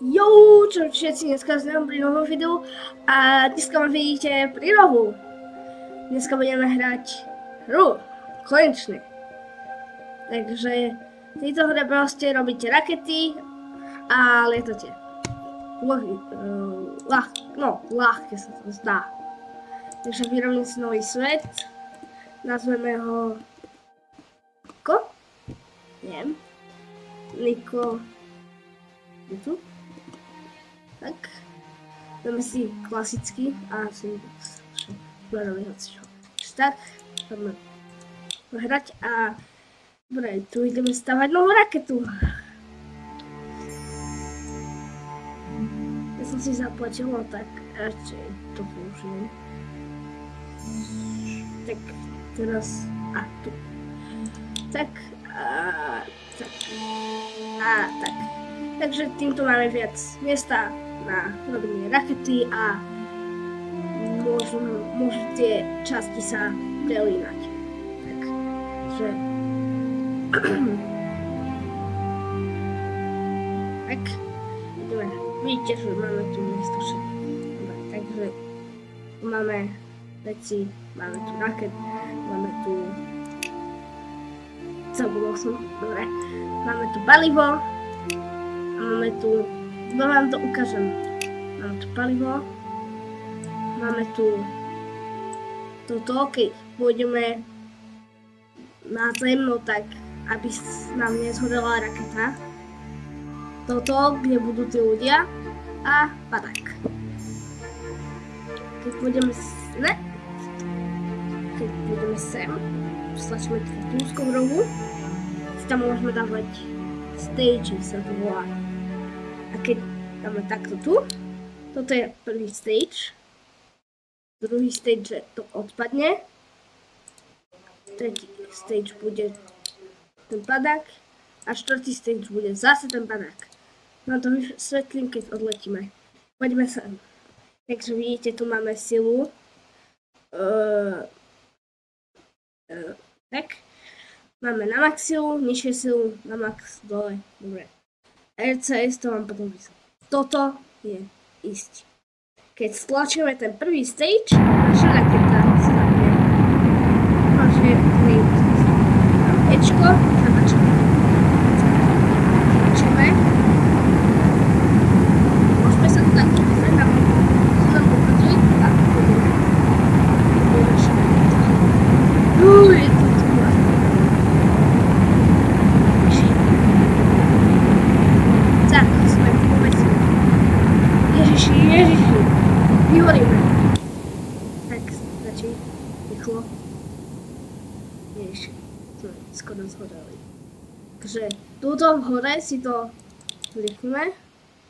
Jo, čo všetci, dneska sme pri novom videu a dneska ma vidíte pri rohu. Dneska budeme hrať hru, konečne. Takže v tejto hre proste robíte rakety a lietate. Ľahké sa to zdá. Takže vyrobím si nový svet, nazveme ho ako? Neviem. Niko. Je tu? Tak. Dáme si klasický a si budeme hocičo. Tak, budeme hrať a dobre, tu ideme stavať novú raketu. Ja som si zaplatila, tak radšej to použijem. Tak, teraz a tu. Tak, tak. Tak. Takže týmto máme viac miesta na robenie rakety a môžu tie časti sa prelínať. Takže tak ideme. Vidíte, že máme tu miesto všetko. Takže máme veci, máme tu raket, máme tu zabudol som, dobre. Máme tu palivo. A máme tu, vám to ukážem, máme tu palivo, máme tu toto, keď pôjdeme na zem, no tak, aby nám nezhodila raketa, toto, kde budú tí ľudia a padák. Keď pôjdeme sem, stlačíme v pluskom rohu, tam môžeme dávať stage, sa to volá. A keď dáme takto tu, toto je prvý stage, druhý stage to odpadne, tretí stage bude ten padák a štvrtý stage bude zase ten padák. Vám to vysvetlím, keď odletíme. Poďme sem. Takže vidíte, tu máme silu. Tak. Máme na max silu, nižšie silu, na max dole. Dobre. RCS to vám potom vysvetlím. Toto je ísť. Keď stlačíme ten prvý stage, naša raketa sa zapne. Môže klient. Tam Ečko, treba čakať. Tlačíme. Môžeme sa tu tak pozrieť, tam sa ukazuje. Tak, poďme. To je naša raketa. Je to Ježiši, vyhoríme. Tak, stačí, rýchlo. Ježiši, sme skoro zhoreli. Takže túto v hore si to rýchlime,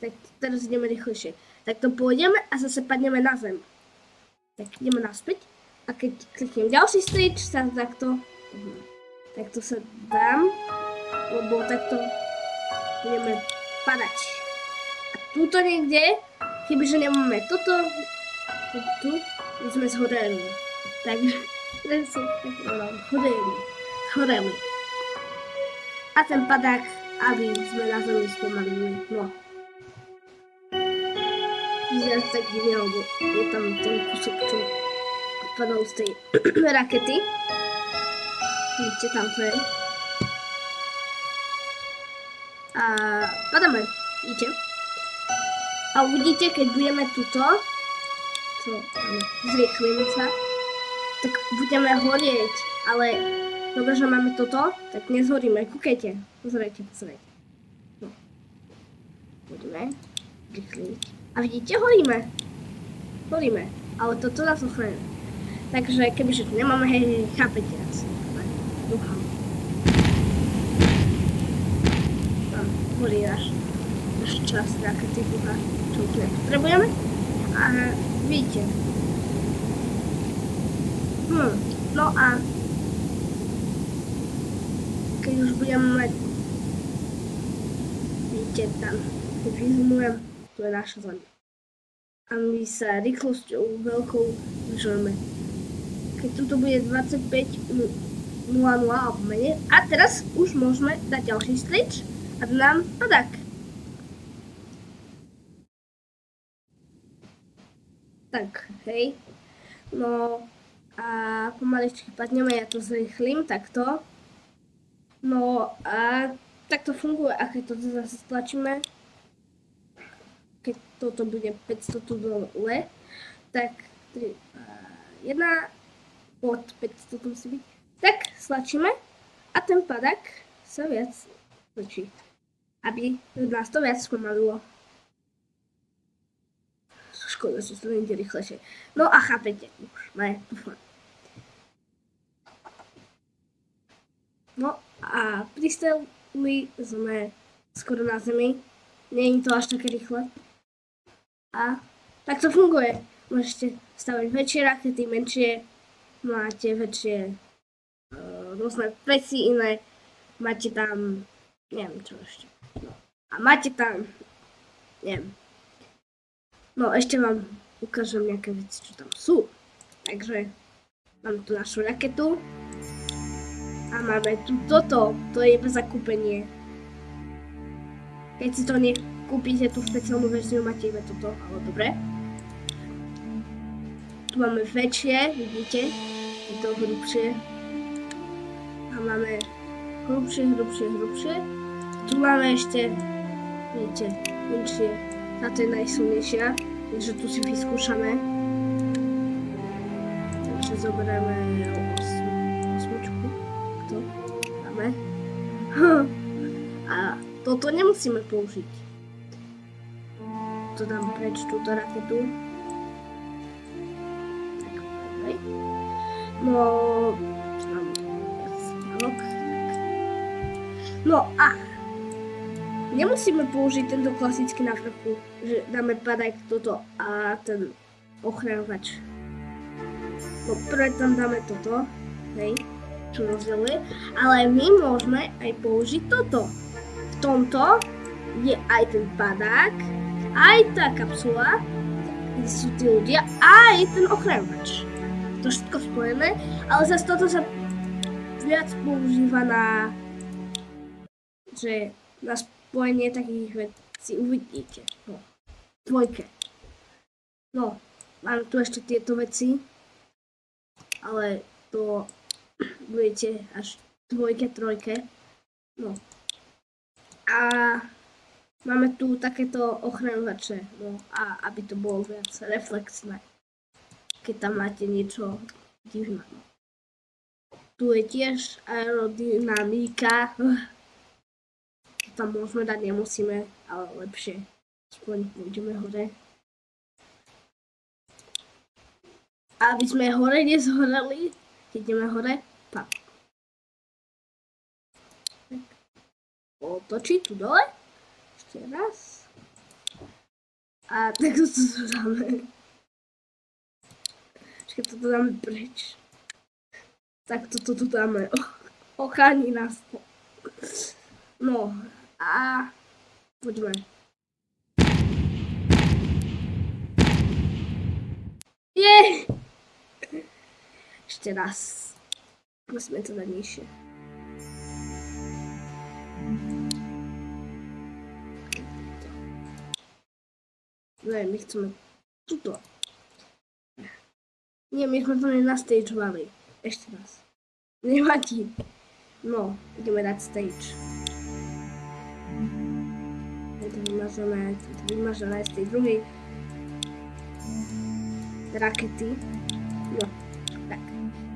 tak teraz ideme rýchlejšie. Tak to pôjdeme a zase padneme na zem. Tak ideme naspäť a keď kliknem ďalší stage, sa takto sa dám, lebo takto budeme padať. A túto niekde, kebyže nemáme toto, tu, my sme zhoreli. Takže som zhoreli. A ten padák, aby sme na zemi spomalili. No. Vyzerá to tak divne, lebo je tam ten kúsok, čo odpadol z tej rakety. Vidíte, tam to je. A padáme, vidíte? A uvidíte, keď budeme tuto, zrýchlime sa, tak budeme horieť, ale dobre, že máme toto, tak nezhoríme, kúkajte, pozerajte. No. Budeme zrýchliť. A vidíte, horíme, ale toto nás ochránime. Takže kebyže tu nemáme, hej, chápete asi. Dúfam. Horí náš čas rakety dúha, čo už nepotrebujeme. A vidíte. No a keď už budeme mať, vidíte tam, keď vyzumujem, to je naša zem. A my sa rýchlosťou veľkou vyžujeme. Keď tuto bude 25.00 alebo menej. A teraz už môžeme dať ďalší stage a nám padák. Tak, hej. No a pomaličky padneme, ja to zrýchlim, takto. No a tak to funguje, a keď to zase stlačíme, keď toto bude 500 tu dole, tak 3, 1, od 500 to musí byť. Tak stlačíme a ten padák sa viac točí, aby nás to viac spomalilo. Škoda, že to nejde rýchlejšie. No a chápete, už ne, dúfam. No a pristali sme skoro na zemi. Nie je to až také rýchle. A tak to funguje. Môžete stavať väčšie rakety, menšie. Máte väčšie rôzne veci iné. Máte tam, neviem čo ešte. No. A máte tam, neviem. No ešte vám ukážem nejaké veci, čo tam sú. Takže máme tu našu raketu. A máme tu toto, to je iba zakúpenie. Keď si to nekúpite, tú špeciálnu verziu, máte iba toto, ale dobre. Tu máme väčšie, vidíte, je to hrubšie. A máme hrubšie. Tu máme ešte, viete, menšie. Táto je najsilnejšia, takže tu si vyskúšame. Takže zoberieme osmičku. To dáme. A toto nemusíme použiť. To dám preč túto raketu. Tak, okay. No, mám viac rok. No a nemusíme použiť tento klasický na vrchu, že dáme padák toto a ten ochrávač. No prvé tam dáme toto, hej, čo rozdieluje, ale my môžeme aj použiť toto. V tomto je aj ten padák, aj tá kapsula, kde sú tí ľudia, aj ten ochrávač. To všetko spojené, ale zase toto sa viac používa na, že na spojenie takých vecí uvidíte. No, dvojke. No, mám tu ešte tieto veci, ale to budete až dvojke, trojke. No. A máme tu takéto ochraňovače, no a aby to bolo viac reflexné, keď tam máte niečo divné. Tu je tiež aerodynamika. Tam môžeme dať, nemusíme, ale lepšie. Aspoň pôjdeme hore. Aby sme hore nezhoreli, keď ideme hore, tak. Otočiť tu dole. Ešte raz. A tak to dáme. Počkej, toto dáme preč. Tak toto tu dáme. Ochrání nás to. No a poďme. Jej! Ešte raz. Musíme to dať nižšie. Ne, my chceme tuto. Nie, my sme to nenastageovali. Ešte raz. Nevadí. No, ideme dať stage. Je to vymažené z tej druhej rakety. No, tak.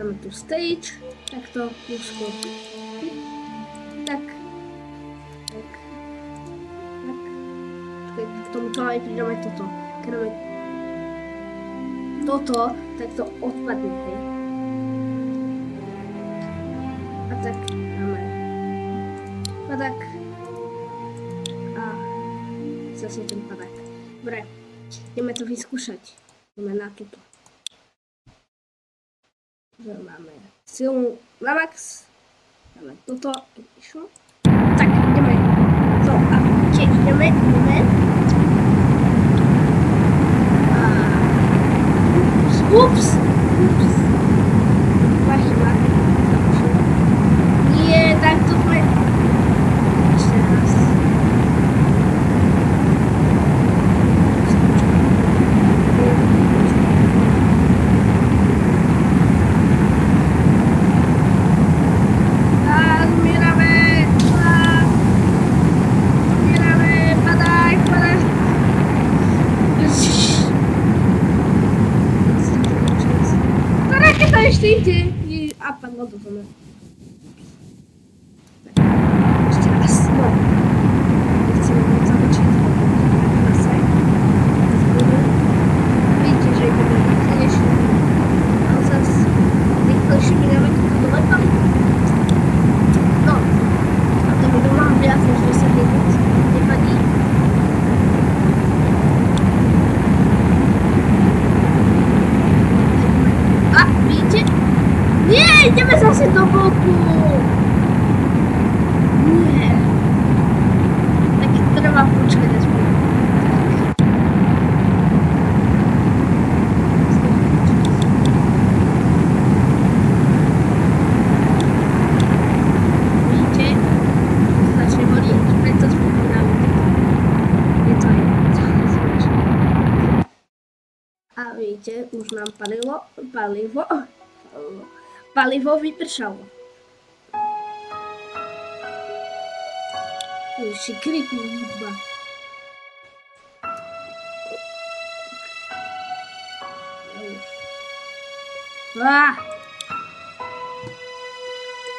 Dáme tu stage. Takto, úzko. Tak. Tak. Tak. K tomuto aj pridáme toto. Keď dáme toto, tak to odpadne, hej. A tak dáme padák a zase ten padák. Dobre, ideme to vyskúšať. Ideme na toto. Máme silu na max. Dáme toto. Išlo. Tak, ideme. So, a tiež ideme. Ups. Chyba. Nie, tak to sme... Ešte raz. si do boku. Nie. Tak treba počkať aspoň. Vidíte? To začne bolieť. Preto spomínam. Je to je. A vidíte, už nám palivo vypršalo. Ešte creepy hudba.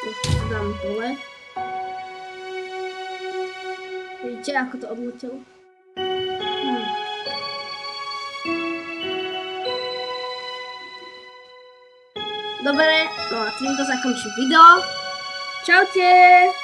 Už to dám dole. Vidíte, ako to odletelo? Dobre, no a týmto zakončím video. Čaute!